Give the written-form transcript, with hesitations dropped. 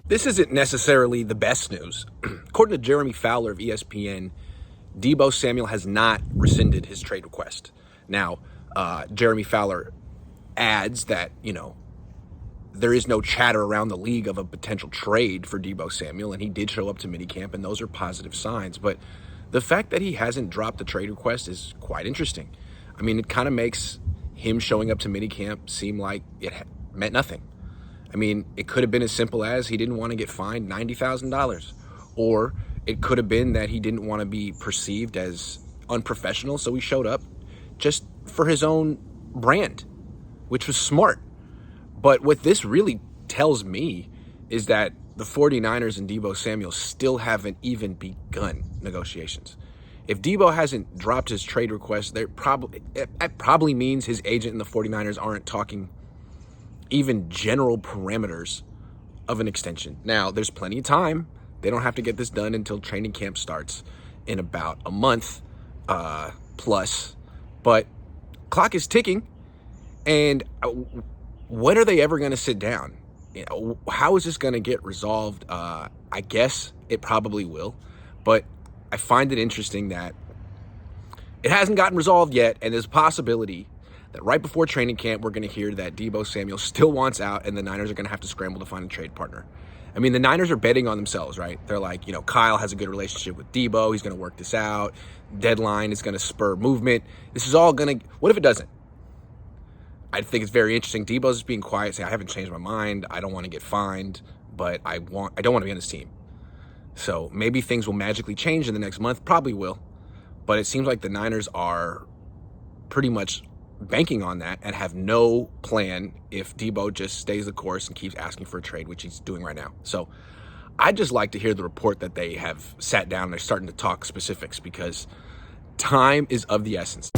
This isn't necessarily the best news. According to Jeremy Fowler of ESPN, Deebo Samuel has not rescinded his trade request. Now, Jeremy Fowler adds that, there is no chatter around the league of a potential trade for Deebo Samuel, and he did show up to minicamp, and those are positive signs. But the fact that he hasn't dropped the trade request is quite interesting. I mean, it kind of makes him showing up to minicamp seem like it meant nothing. I mean, it could have been as simple as he didn't want to get fined $90,000, or it could have been that he didn't want to be perceived as unprofessional, so he showed up just for his own brand, which was smart. But what this really tells me is that the 49ers and Deebo Samuel still haven't even begun negotiations. If Deebo hasn't dropped his trade request, that probably means his agent and the 49ers aren't talking even general parameters of an extension. Now, there's plenty of time. They don't have to get this done until training camp starts in about a month plus. But clock is ticking, and when are they ever going to sit down? How is this going to get resolved? I guess it probably will, but I find it interesting that it hasn't gotten resolved yet, and there's a possibility that right before training camp, we're going to hear that Deebo Samuel still wants out, and the Niners are going to have to scramble to find a trade partner. I mean, the Niners are betting on themselves, right? They're like, Kyle has a good relationship with Deebo. He's going to work this out. Deadline is going to spur movement. This is all going to, what if it doesn't? I think it's very interesting. Deebo's just being quiet, saying, I haven't changed my mind. I don't want to get fined, but I don't want to be on this team. So maybe things will magically change in the next month. Probably will. But it seems like the Niners are pretty much banking on that and have no plan if Deebo just stays the course and keeps asking for a trade, which he's doing right now. So I'd just like to hear the report that they have sat down and they're starting to talk specifics, because time is of the essence.